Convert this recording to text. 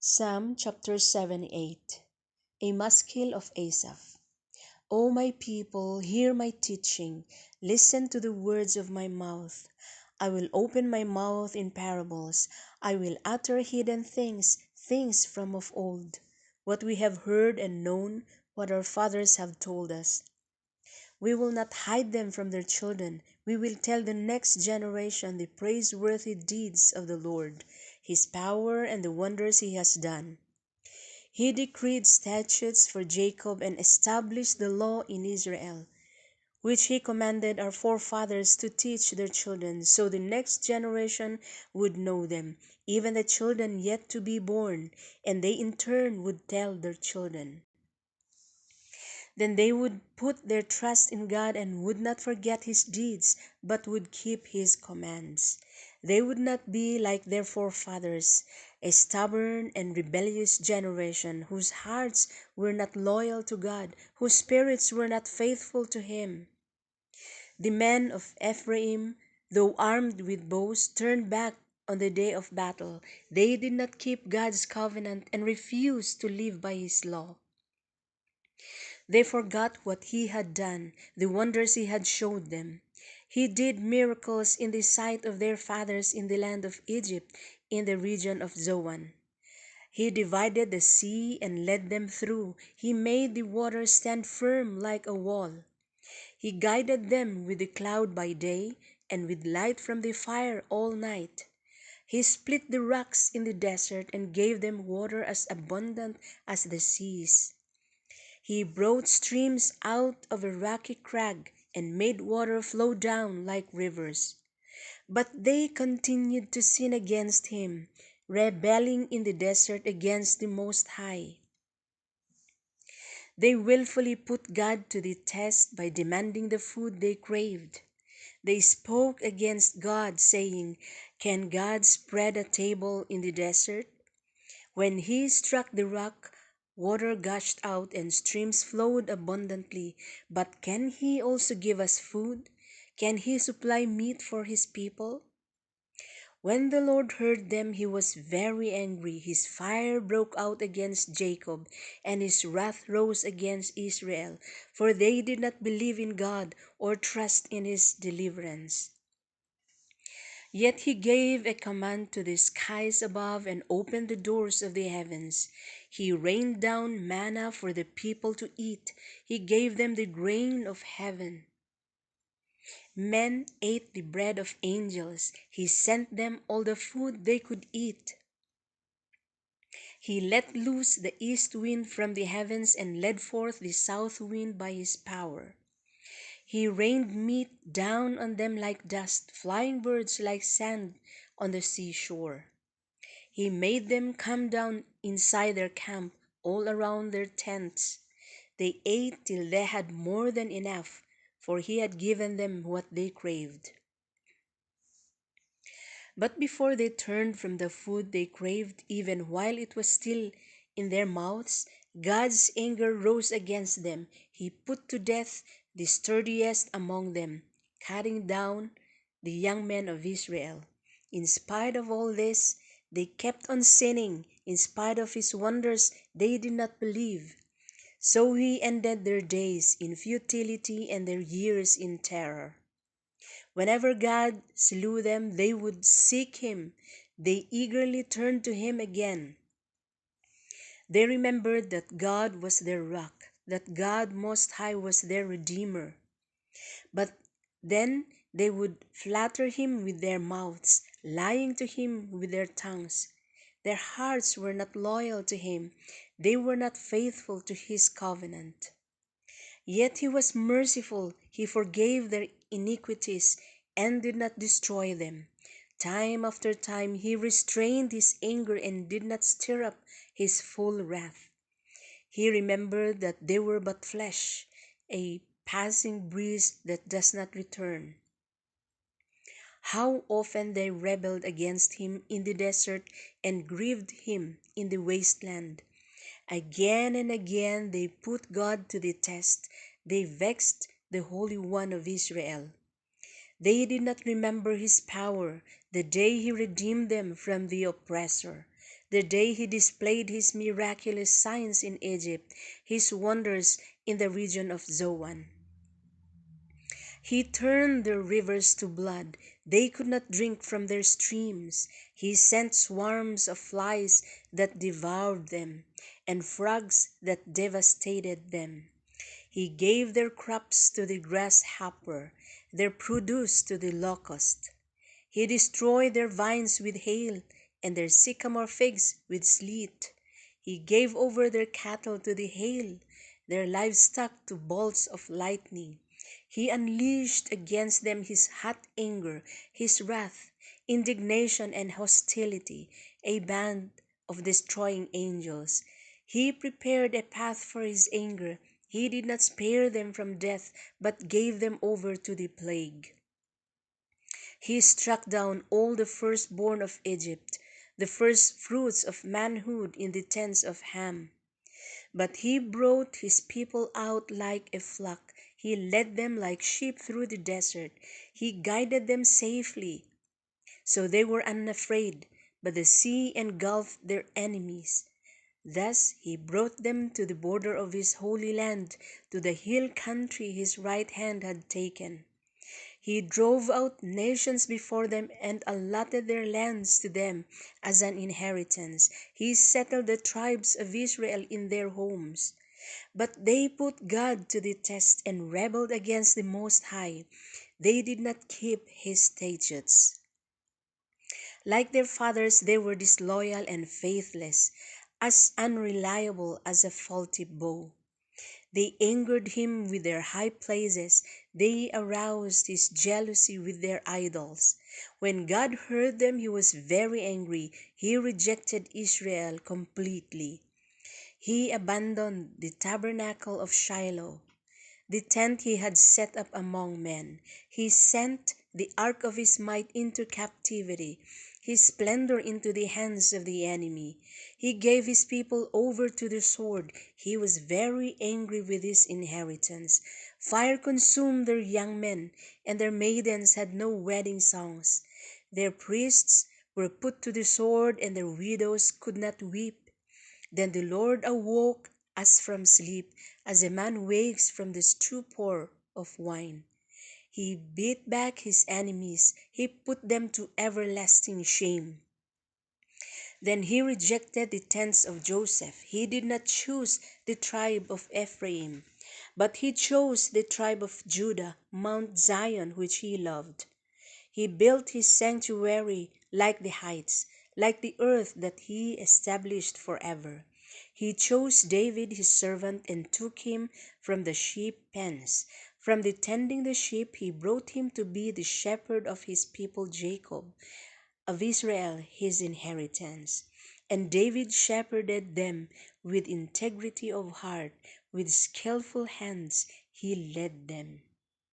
Psalm chapter 78. A Maskil of Asaph. O my people, hear my teaching. Listen to the words of my mouth. I will open my mouth in parables. I will utter hidden things, things from of old, what we have heard and known, what our fathers have told us. We will not hide them from their children. We will tell the next generation the praiseworthy deeds of the Lord, His power and the wonders He has done. He decreed statutes for Jacob and established the law in Israel, which He commanded our forefathers to teach their children, so the next generation would know them, even the children yet to be born, and they in turn would tell their children. Then they would put their trust in God and would not forget His deeds, but would keep His commands. They would not be like their forefathers, a stubborn and rebellious generation whose hearts were not loyal to God, whose spirits were not faithful to Him. The men of Ephraim, though armed with bows, turned back on the day of battle. They did not keep God's covenant and refused to live by His law. They forgot what He had done, the wonders He had showed them. He did miracles in the sight of their fathers in the land of Egypt, in the region of Zoan. He divided the sea and led them through. He made the waters stand firm like a wall. He guided them with the cloud by day and with light from the fire all night. He split the rocks in the desert and gave them water as abundant as the seas. He brought streams out of a rocky crag and made water flow down like rivers. But they continued to sin against Him, rebelling in the desert against the Most High. They willfully put God to the test by demanding the food they craved. They spoke against God, saying, "Can God spread a table in the desert?" When He struck the rock, water gushed out and streams flowed abundantly. But can He also give us food? Can He supply meat for His people? When the Lord heard them, He was very angry. His fire broke out against Jacob, and His wrath rose against Israel, for they did not believe in God or trust in His deliverance. Yet He gave a command to the skies above and opened the doors of the heavens. He rained down manna for the people to eat. He gave them the grain of heaven. Men ate the bread of angels. He sent them all the food they could eat. He let loose the east wind from the heavens and led forth the south wind by His power. He rained meat down on them like dust, flying birds like sand on the seashore. He made them come down inside their camp, all around their tents. They ate till they had more than enough, for He had given them what they craved. But before they turned from the food they craved, even while it was still in their mouths, God's anger rose against them. He put to death the sturdiest among them, cutting down the young men of Israel. In spite of all this, they kept on sinning. In spite of His wonders, they did not believe. So He ended their days in futility and their years in terror. Whenever God slew them, they would seek Him. They eagerly turned to Him again. They remembered that God was their rock, that God Most High was their Redeemer. But then they would flatter Him with their mouths, lying to Him with their tongues. Their hearts were not loyal to Him. They were not faithful to His covenant. Yet He was merciful. He forgave their iniquities and did not destroy them. Time after time He restrained His anger and did not stir up His full wrath. He remembered that they were but flesh, a passing breeze that does not return. How often they rebelled against Him in the desert and grieved Him in the wasteland. Again and again they put God to the test. They vexed the Holy One of Israel. They did not remember His power, the day He redeemed them from the oppressor. the day he displayed his miraculous signs in Egypt, his wonders in the region of Zoan. He turned their rivers to blood. They could not drink from their streams. He sent swarms of flies that devoured them, and frogs that devastated them. He gave their crops to the grasshopper, their produce to the locust. He destroyed their vines with hail, and their sycamore figs with sleet. He gave over their cattle to the hail, their livestock to bolts of lightning. He unleashed against them his hot anger, his wrath, indignation, and hostility, a band of destroying angels. He prepared a path for his anger. He did not spare them from death, but gave them over to the plague. He struck down all the firstborn of Egypt, the first fruits of manhood in the tents of Ham. But he brought his people out like a flock. He led them like sheep through the desert. He guided them safely, so they were unafraid, but the sea engulfed their enemies. Thus he brought them to the border of his holy land, to the hill country his right hand had taken. He drove out nations before them and allotted their lands to them as an inheritance. He settled the tribes of Israel in their homes. But they put God to the test and rebelled against the Most High. They did not keep his statutes. Like their fathers, they were disloyal and faithless, as unreliable as a faulty bow. They angered him with their high places. They aroused his jealousy with their idols. When God heard them, he was very angry. He rejected Israel completely. He abandoned the tabernacle of Shiloh, the tent he had set up among men. He sent the ark of his might into captivity, his splendor into the hands of the enemy. He gave his people over to the sword. He was very angry with his inheritance. Fire consumed their young men, and their maidens had no wedding songs. Their priests were put to the sword, and their widows could not weep. Then the Lord awoke as from sleep, as a man wakes from the stupor of wine. He beat back his enemies. He put them to everlasting shame. Then he rejected the tents of Joseph. He did not choose the tribe of Ephraim, but he chose the tribe of Judah, Mount Zion, which he loved. He built his sanctuary like the heights, like the earth that he established forever. He chose David his servant and took him from the sheep pens. From the tending the sheep, he brought him to be the shepherd of his people Jacob, of Israel his inheritance. And David shepherded them with integrity of heart, with skillful hands he led them.